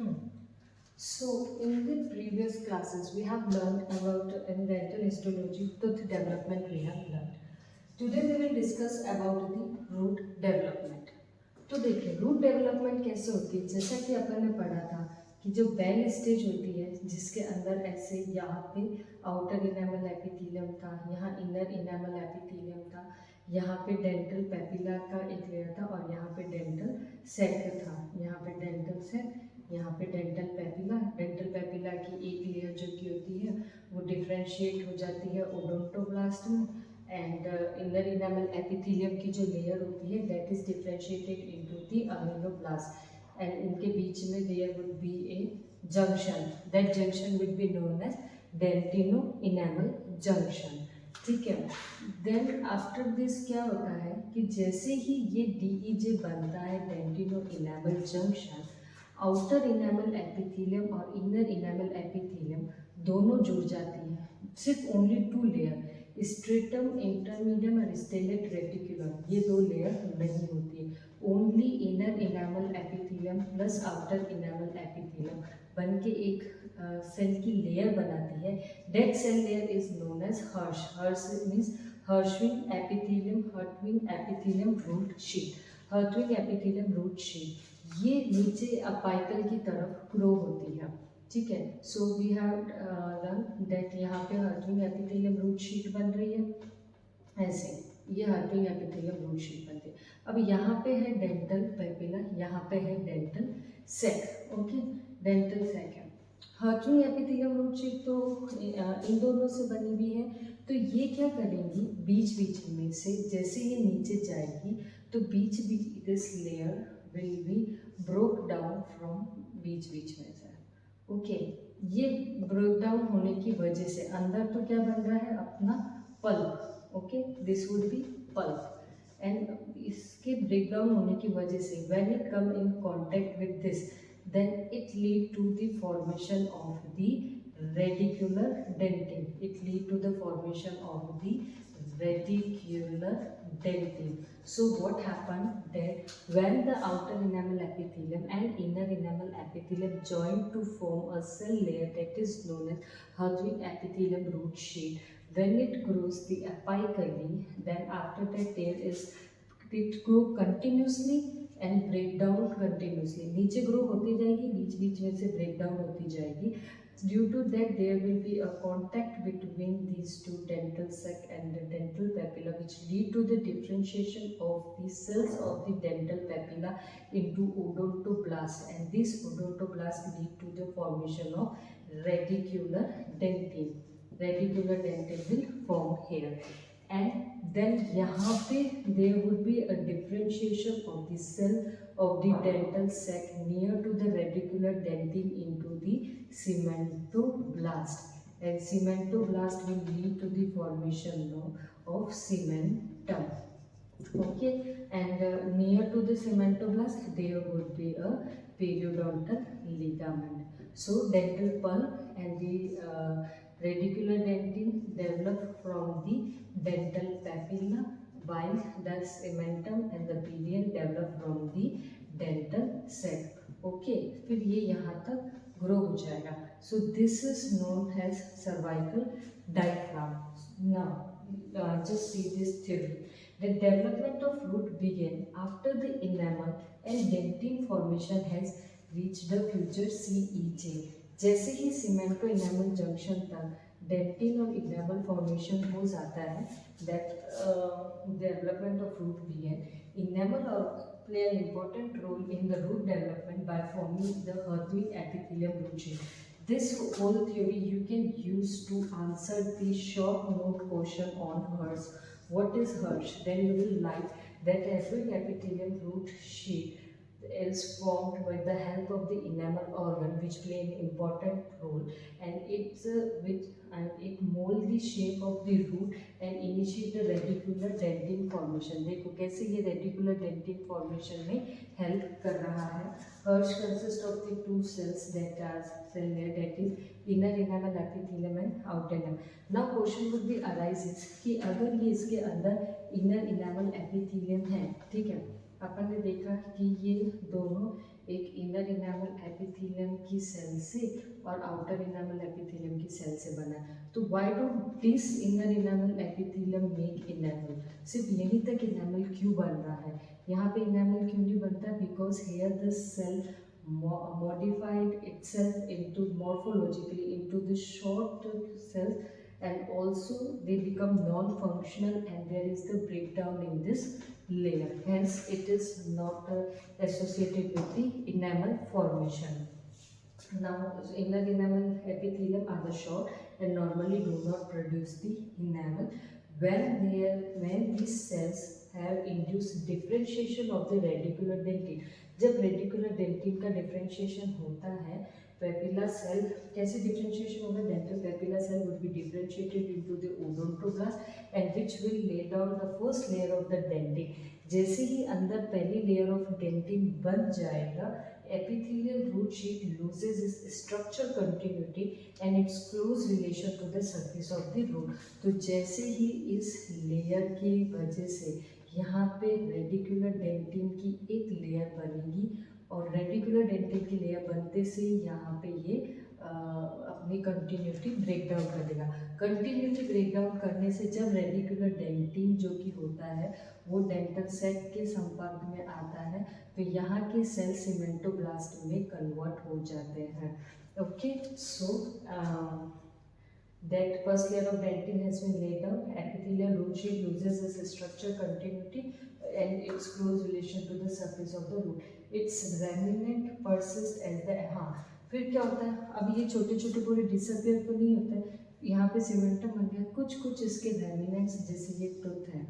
Hmm. So, in the previous classes, we have learned about in dental histology, tooth development we have learned. Today we will discuss about the root development. तो देखिए root development कैसे होती है, जैसा कि अपन ने पढ़ा था कि जो बेल स्टेज होती है जिसके अंदर ऐसे यहाँ पे आउटर इनेमल एपिथेलियम था, यहाँ इनर इनेमल एपिथेलियम था, यहाँ पे डेंटल पेपिला का एक लेयर था और यहाँ पे डेंटल सेक था, यहाँ पे डेंटल सेक, यहाँ पे डेंटल पेपिला की एक लेयर जो की होती है वो डिफ्रेंशिएट हो जाती है ओडोंटोब्लास्ट में, एंड इनर इनेमल एपिथेलियम की जो लेयर होती है that is differentiated into the ameloblast, and इनके बीच में there would be a junction, that junction will be known as dentino enamel junction. ठीक है, देन आफ्टर दिस क्या होता है कि जैसे ही ये DEJ बनता है dentino enamel junction, outer enamel epithelium और इनर इनेमल एपिथेलियम दोनों जुड़ जाती हैं, सिर्फ ओनली 2 लेयर, स्ट्रेटम इंटरमीडियम और स्टेलेट रेटिकुलम, ये 2 लेयर नहीं होती है, only inner enamel epithelium plus outer enamel epithelium बन के एक सेल की लेयर बनाती है। That cell layer is known as HERS. HERS means Hertwig epithelium, Hertwig epithelium root sheath, Hertwig epithelium root sheath ये नीचे अपाइकल की तरफ ग्रो होती है। ठीक है, so we have learn that यहाँ पे हर्टविंग एपिथेलियम रूट शीट बन रही है, ऐसे ये हर्टविंग एपिथेलियम रूट शीट बनती है। अब यहाँ पे है डेंटल पेपिला, यहाँ पे है डेंटल सेक। ओके, डेंटल सेक है, हर्टविंग एपिथेलियम रूट शीट तो इन दोनों से बनी हुई है। तो ये क्या करेंगी, बीच बीच में से जैसे ये नीचे जाएगी तो बीच बीच this layer will be broke down from बीच बीच में से। ओके, ये ब्रोक डाउन होने की वजह से अंदर तो क्या बन रहा है अपना pulp. Okay, this would be pulp, and इसके ब्रेक डाउन होने की वजह से when it come in contact with this then it lead to the formation of the radicular dentin. It lead to the formation of the radicular dentin. So what happened that when the outer enamel epithelium and inner enamel epithelium join to form a cell layer that is known as Hartwig epithelium root sheet, when it grows the apically, then after that there is it grow continuously and break down continuously, नीचे grow होती जाएगी, बीच बीच में से break down होती जाएगी। Due to that there will be a contact between these two dental sac and the dental papilla which lead to the differentiation of the cells of the dental papilla into odontoblast, and this odontoblast lead to the formation of radicular dentin. Radicular dentin will form here, and then यहाँ पे there would be a differentiation of the cell of the dental sac near to the radicular dentin into the cementoblast, and cementoblast will lead to the formation of cementum. Okay, and near to the cementoblast there would be a periodontal ligament. So dental pulp and the radicular dentin develop from the dental papilla, while the cementum and the perineum develop from the dental sac. Okay, फिर ये यहाँ तक grow हो जाएगा. So this is known as cervical diaphragm. Now just see this theory. The development of root began after the enamel and dentin formation has reached the future CEJ. जैसे ही cementoenamel junction तक dentin और enamel formation हो जाता है, that development of root begin, enamel और play an important role in the root development by forming the Hartwig epithelium root sheet. This whole theory you can use to answer the short note question on Hirsch. What is Hirsch? Then you will like that Hartwig epithelium root sheet is formed with the help of the enamel organ which play an important role, and it mold the shape of the root and initiate the radicular dentin formation. देखो कैसे ये radicular dentin formation में help कर रहा है. Hirsch consists of the 2 cells that are cell layer, that is inner enamel epithelium and outer enamel. Now question would be arises कि अगर ये इसके अंदर inner enamel epithelium है, ठीक है, अपन ने देखा कि ये दोनों एक इनर इनामल एपिथेलियम की सेल से और आउटर इनामल एपिथेलियम की सेल से बना है। तो why do this inner enamel epithelium make enamel? सिर्फ यहीं तक इनामल क्यों बन रहा है? यहाँ पे इनामल क्यों नहीं बनता? Because here the cell modified itself into morphologically into the short cells, and also they become non-functional and there is the breakdown in this layer, hence it is not associated with the enamel formation. Now inner enamel epithelium are the short and normally do not produce the enamel. When these cells have induced differentiation of the radicular dentin, जब radicular dentin का differentiation होता है, papilla cell कैसे differentiation होगा? Dental papilla cell would be differentiated into the odontoblast and which will lay down the first layer of the dentin. जैसे ही अंदर पहली लेयर ऑफ डेंटिन बन जाएगा, epithelial root sheet loses its structure continuity and its close relation to the surface of the root. तो जैसे ही इस layer की वजह से यहाँ पे रेडिकुलर डेंटिन की एक लेयर बनेगी और रेडिकुलर डेंटिन की लेयर बनते से यहाँ पे ये अपनी कंटिन्यूटी ब्रेक डाउन कर देगा. कंटिन्यूटी ब्रेक डाउन करने से जब रेडिकुलर डेंटिन जो कि होता है वो डेंटल सेट के संपर्क में आता है तो यहाँ के सेल सीमेंटोब्लास्ट में कन्वर्ट हो जाते हैं. Okay, so that first layer of dentin has been laid down, epithelial root sheet loses its structure continuity and its close relation to the surface of the root. Its remnant persist as the फिर क्या होता है? अब ये छोटे छोटे पूरे disappear तो नहीं होते, यहाँ पे सीमेंटम बन गया, कुछ कुछ इसके रेमिनेंट्स जैसे ये टूथ है,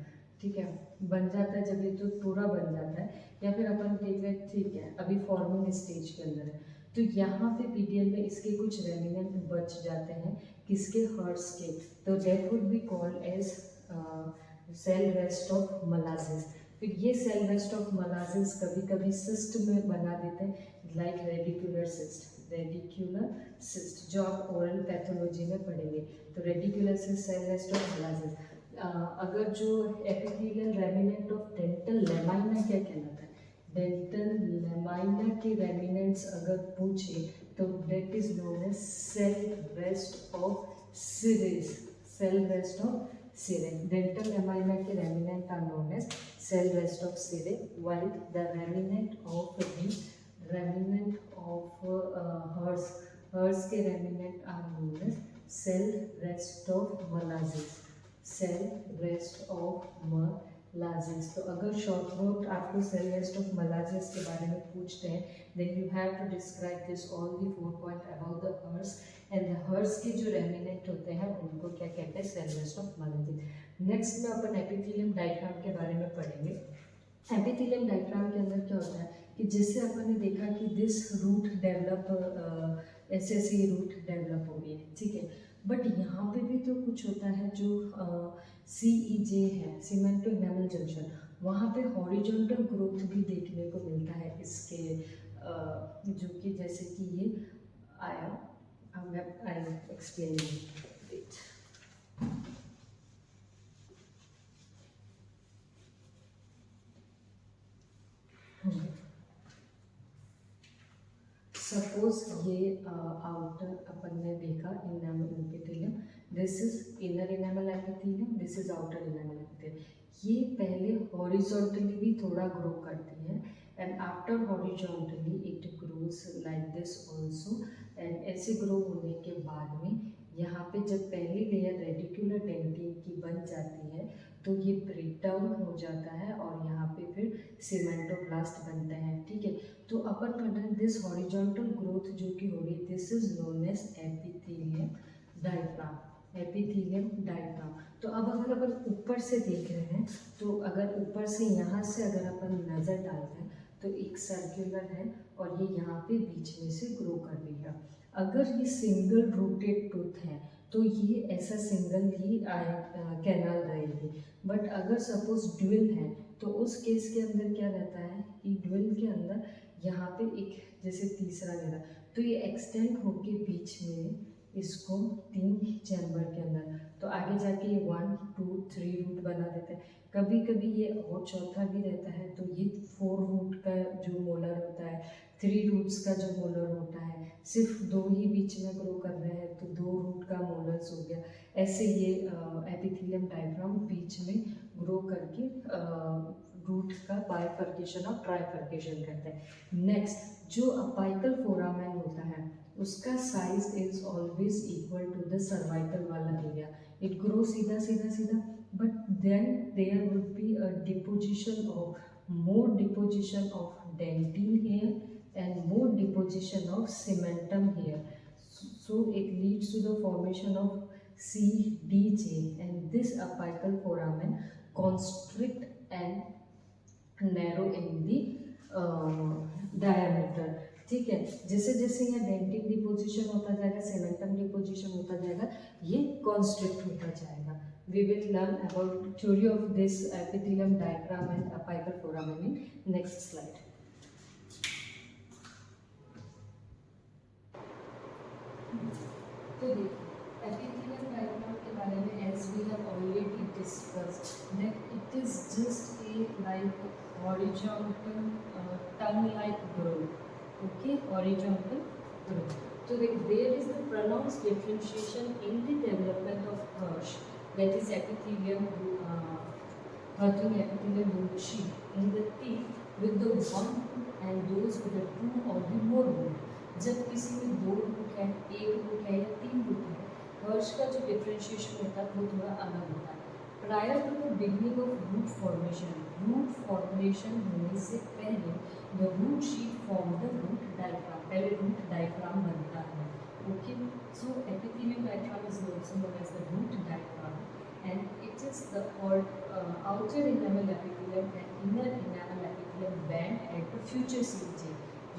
ठीक है, बन जाता है. जब ये टूथ पूरा बन जाता है या फिर अपन देख रहे ठीक है अभी फॉर्मिंग स्टेज के अंदर है, तो यहाँ पे पीडियल में इसके कुछ रेमिनेंट बच जाते हैं. किसके? हर्ट्स के. तो that would be called as cell rest of Malassez. फिर ये सेल रेस्ट ऑफ मलासिस कभी कभी सिस्ट में बना देते हैं, like radicular cyst. Radicular cyst जो आप ओरल पैथोलॉजी में पढ़ेंगे, तो radicular cyst cell rest of Malassez. अगर जो epithelial remnant of dental lamina क्या कहलाता है? डेंटल लेमाइना के रेमिनेंट्स अगर पूछे तो that is known as cell rest of Sirres. Cell rest of Sirres. Dental lamina के remnant are known as cell rest of Sirres, while the remnant of hers के remnant are known as cell rest of Malazes. Cell rest of Malazes. तो अगर short note आपको cell rest of मलाजेस के बारे में पूछते हैं, then you have to describe this all the 4 point about the hers, and the hers के जो रेमिनेंट होते हैं उनको क्या कहते हैं? Cell rest of Malassez. Next में अपन एपिथेलियम डायग्राम के बारे में पढ़ेंगे. एपिथेलियम डायग्राम के अंदर क्या होता है कि जैसे अपन ने देखा कि दिस रूट डेवलप ऐसे ऐसे ये रूट डेवलप हो गई, ठीक है, बट यहाँ पे भी तो कुछ होता है जो CEJ है, सीमेंटो इनामल जंक्शन, वहाँ पे हॉरिजॉन्टल ग्रोथ भी देखने को मिलता है इसके जो कि जैसे कि ये आया, आई एक्सप्लेन इट. सपोज ये आउटर अपन ने देखा enamel epithelium, this is inner enamel epithelium, this is outer enamel epithelium. ये पहले हॉरिजॉन्टली भी थोड़ा ग्रो करती है and after horizontally it grows like this also. And ऐसे ग्रो होने के बाद में यहाँ पे जब पहली लेयर रेडिकुलर डेंटिन की बन जाती है तो ये ब्रेक डाउन हो जाता है और यहाँ पे फिर सीमेंटोब्लास्ट बनते हैं, ठीक है. तो अपन पढ़ रहे हैं दिस हॉरिजॉन्टल ग्रोथ जो कि हो रही, this is known as epithelium diaphragm. Epithelium diaphragm. तो अब अगर अपन ऊपर से देख रहे हैं तो अगर ऊपर से यहाँ से अगर अपन नज़र डालते हैं तो एक सर्कुलर है और ये यहाँ पे बीच में से ग्रो कर रही है. अगर ये सिंगल रूटेड टूथ है तो ये ऐसा सिंगल ही कैनाल रहेगी. बट अगर सपोज ड्यूल है तो उस केस के अंदर क्या रहता है कि ड्यूल के अंदर यहाँ पे एक जैसे तीसरा लेयर, तो ये एक्सटेंड होके बीच में इसको 3 चैम्बर के अंदर, तो आगे जाके ये 1, 2, 3 रूट बना देते हैं. कभी कभी ये और चौथा भी रहता है तो ये 4 रूट का जो मोलर होता है 3 रूट्स का जो मोलर होता है, सिर्फ 2 ही बीच में ग्रो कर रहे हैं तो 2 रूट का मोलर्स हो गया। ऐसे ये एपिथेलियम डायफ्राम बीच में ग्रो करके रूट का बाइफर्केशन और ट्राइफर्केशन करता है। नेक्स्ट जो अपाइकल फोरामेन होता है उसका size is always equal to the cervical वाला एरिया। इट ग्रो सीधा सीधा सीधा, but then there would be a deposition of more deposition of dentin here and more deposition of cementum here, so it leads to the formation of CDJ, and this apical foramen constrict and narrow in the diameter। ठीक है, जैसे जैसे यहाँ dentin deposition होता जाएगा, सेमेंटम deposition होता जाएगा, ये कॉन्स्ट्रिक्ट होता जाएगा। We will learn about theory of this epithelium diagram and apical foramen in next slide. तो देखिए epithelium diagram के बारे में as we have already discussed that it is just a like horizontal tongue-like growth. Okay, horizontal growth. So there is the pronounced differentiation in the development of Hirsch, that is epithelium Hurting epithelium root sheath in the teeth with the one root and those with the two or the more root। जब किसी में 2 root है, 1 root है या 3 root है, हर्श का जो differentiation होता है वो थोड़ा अलग होता है। Prior to the beginning of root formation होने से पहले the root sheath form the root diaphragm, पहले रूट डायफ्राम बनता है। Okay, so epithelium diaphragm is also known as the root diaphragm, and it is the outer enamel epithelium and inner enamel epithelium band at the future CEJ।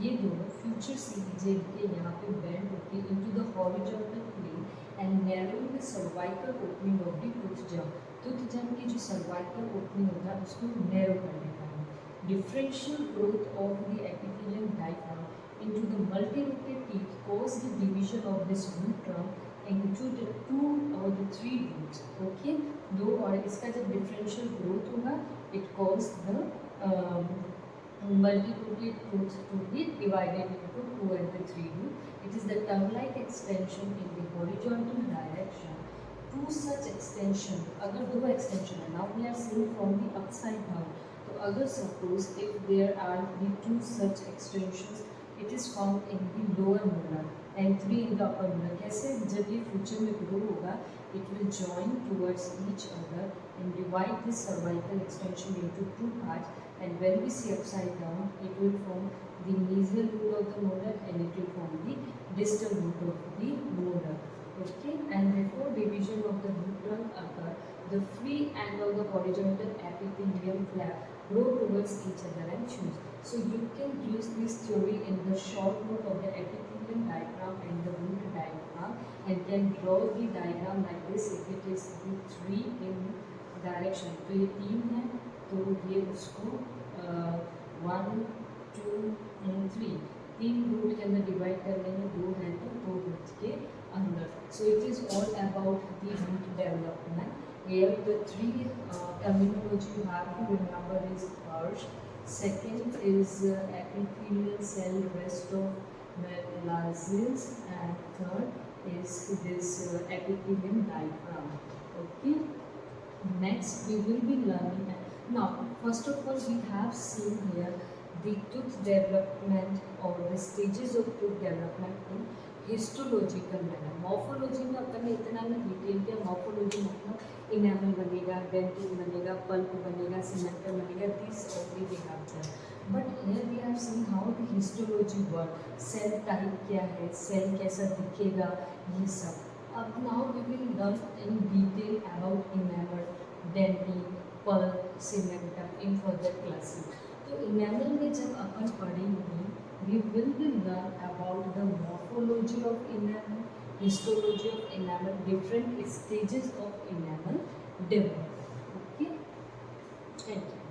ये दोनों future CEJ के यहाँ पे band होती है into the horizontal plane and narrowing the cervical opening of the tooth jump। tooth jump की जो cervical opening होता है उसको narrow कर देता है। differential growth of the epithelium diaphragm into the multi-rooted teeth cause the division of this root trunk into the 2 or the 3 roots। okay, दो और इसका जब differential growth होगा it cause the multi-rooted roots to be divided into 2 and the 3 root। it is the tongue-like extension in the horizontal direction। two such extension, अगर 2 extension है, now we are seeing from the upside down, तो अगर suppose if there are the 2 such extensions it is found in the lower molar and 3 in the upper molar। कैसे, जब ये future में grow होगा it will join towards each other and divide this cervical extension into 2 parts, and when we see upside down it will form the mesial root of the molar and it will form the distal root of the molar। okay, and before division of the root trunk occur the free end of the horizontal epithelium flap grow towards each other and fuse। so you can use this theory in the short note of the epithelium diagram and the root diagram and can draw the diagram like this if it is the 3 in direction। तो ये 3 है तो ये उसको 1 2 3 3 root के अंदर divide कर लेंगे, 2 है तो 2 रूट के अंदर। so it is all about the root development। here the 3 terminology you have to remember is Hirsch, second is epithelial cell rest of Malazes, and third is this epithelium diaphragm। okay, next we will be learning now first of all we have seen here the tooth development or the stages of tooth development in histological manner. Morphology में अपन ने इतना नहीं detail किया, morphology मतलब enamel बनेगा, dentin बनेगा, pulp बनेगा, cementum बनेगा, this only we have done, but here we have seen how the histology work, cell type क्या है, सेल कैसा दिखेगा, ये सब। अब now we will learn in detail about enamel, dentin, pulp, cementum in further classes. तो enamel में जब अपन पढ़ेंगे we will be learn about the morphology of enamel, histology of enamel, different stages of enamel development। okay, thank you।